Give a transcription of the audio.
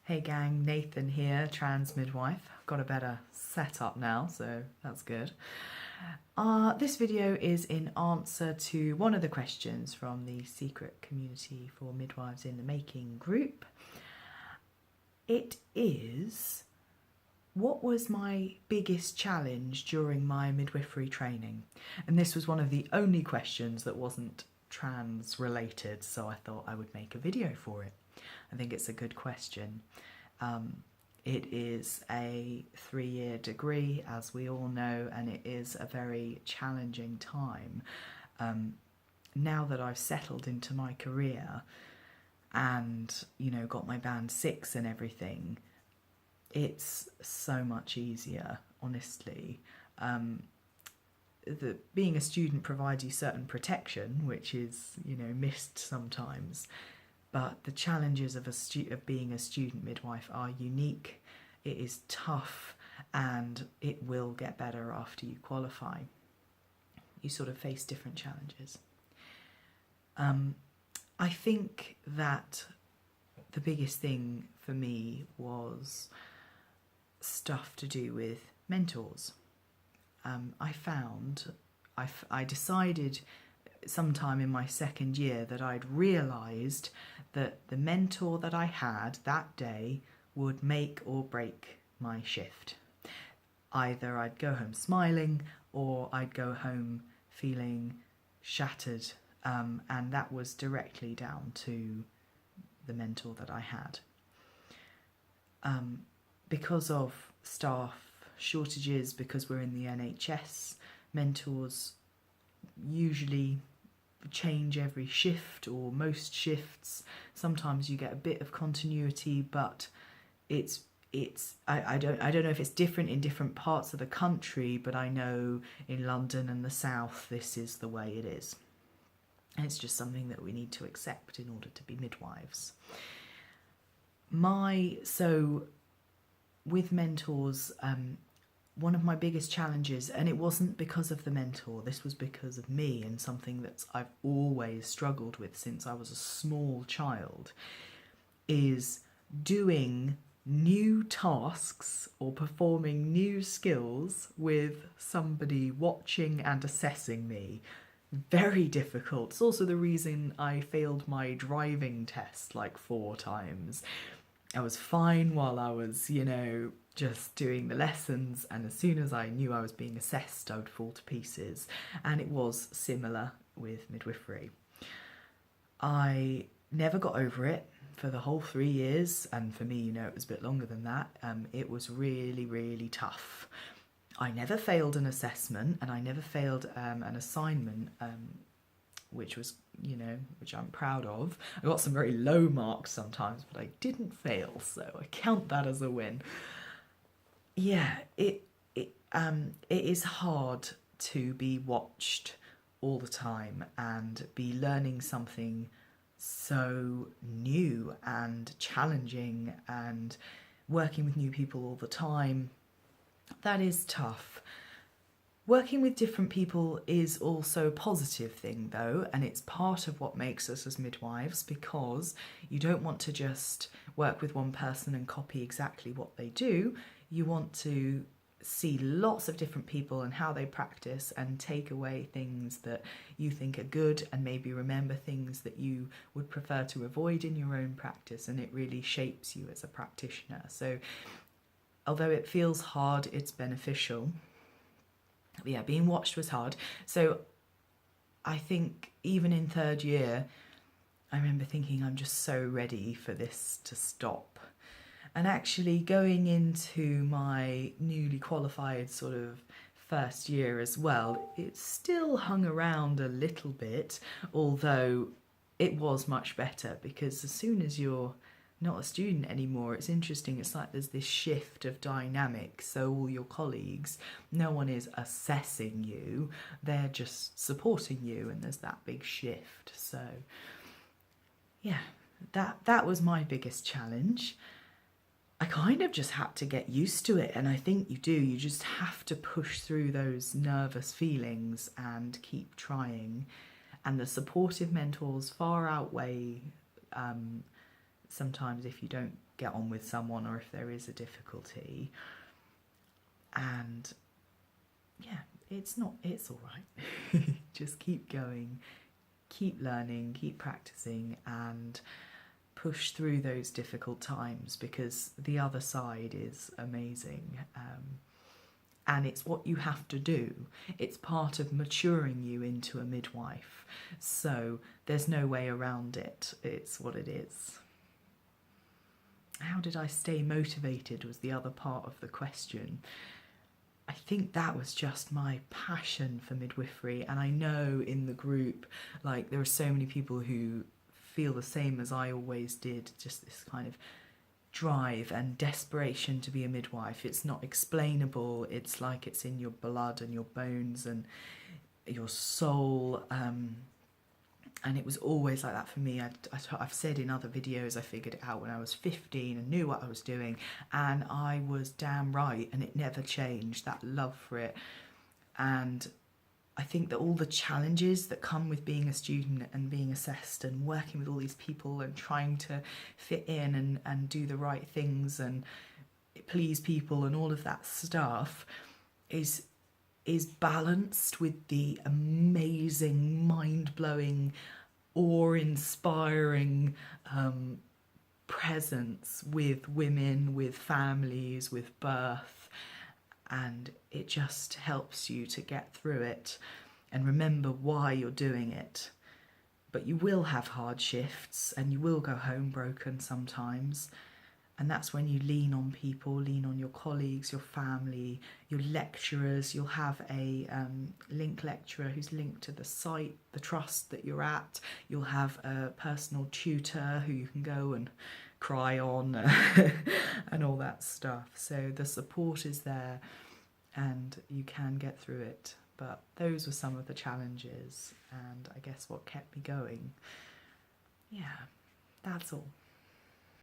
Hey gang, Nathan here, TransMidwife. I've got a better setup now, so that's good. This video is in answer to one of the questions from the secret community for Midwives in the Making group. It is, what was my biggest challenge during my midwifery training? And this was one of the only questions that wasn't trans related, so I thought I would make a video for it. I think it's a good question. It is a 3-year degree, as we all know, and it is a very challenging time. Now that I've settled into my career and, you know, got my band 6 and everything, it's so much easier, honestly. Being a student provides you certain protection, which is, you know, missed sometimes. But the challenges of being a student midwife are unique. It is tough, and it will get better after you qualify. You sort of face different challenges. I think that the biggest thing for me was stuff to do with mentors. I decided sometime in my second year that I'd realised that the mentor that I had that day would make or break my shift. Either I'd go home smiling or I'd go home feeling shattered, and that was directly down to the mentor that I had. Because of staff shortages, because we're in the NHS, mentors usually change every shift or most shifts. Sometimes you get a bit of continuity, but I don't know if it's different in different parts of the country, but I know in London and the South this is the way it is. And it's just something that we need to accept in order to be midwives. So with mentors, one of my biggest challenges, and it wasn't because of the mentor, this was because of me and something that I've always struggled with since I was a small child, is doing new tasks or performing new skills with somebody watching and assessing me. Very difficult. It's also the reason I failed my driving test like 4 times. I was fine while I was, you know, just doing the lessons, and as soon as I knew I was being assessed, I would fall to pieces. And it was similar with midwifery. I never got over it for the whole 3 years, and for me, you know, it was a bit longer than that. It was really, really tough. I never failed an assessment, and I never failed an assignment, which was, you know, which I'm proud of. I got some very low marks sometimes, but I didn't fail, so I count that as a win. Yeah, it is hard to be watched all the time and be learning something so new and challenging and working with new people all the time. That is tough. Working with different people is also a positive thing though, and it's part of what makes us as midwives, because you don't want to just work with one person and copy exactly what they do. You want to see lots of different people and how they practice and take away things that you think are good and maybe remember things that you would prefer to avoid in your own practice, and it really shapes you as a practitioner. So although it feels hard, it's beneficial. But yeah, being watched was hard. So I think even in 3rd year, I remember thinking I'm just so ready for this to stop. And actually going into my newly qualified sort of 1st year as well, it still hung around a little bit, although it was much better, because as soon as you're not a student anymore, it's interesting, it's like there's this shift of dynamic. So all your colleagues, no one is assessing you, they're just supporting you, and there's that big shift. So yeah, that was my biggest challenge. I kind of just had to get used to it, and I think you do. You just have to push through those nervous feelings and keep trying. And the supportive mentors far outweigh sometimes if you don't get on with someone or if there is a difficulty. And yeah, it's all right. Just keep going, keep learning, keep practicing, and push through those difficult times, because the other side is amazing. And it's what you have to do. It's part of maturing you into a midwife. So there's no way around it. It's what it is. How did I stay motivated was the other part of the question. I think that was just my passion for midwifery. And I know in the group, like, there are so many people who feel the same as I always did, just this kind of drive and desperation to be a midwife. It's not explainable. It's like it's in your blood and your bones and your soul. And it was always like that for me. I've said in other videos, I figured it out when I was 15 and knew what I was doing, and I was damn right, and it never changed, that love for it. And I think that all the challenges that come with being a student and being assessed and working with all these people and trying to fit in and do the right things and please people and all of that stuff is balanced with the amazing, mind-blowing, awe-inspiring presence with women, with families, with birth. And it just helps you to get through it and remember why you're doing it. But you will have hard shifts and you will go home broken sometimes. And that's when you lean on people, lean on your colleagues, your family, your lecturers. You'll have a link lecturer who's linked to the site, the trust that you're at. You'll have a personal tutor who you can go and cry on and all that stuff. So the support is there and you can get through it. But those were some of the challenges and I guess what kept me going. Yeah, that's all.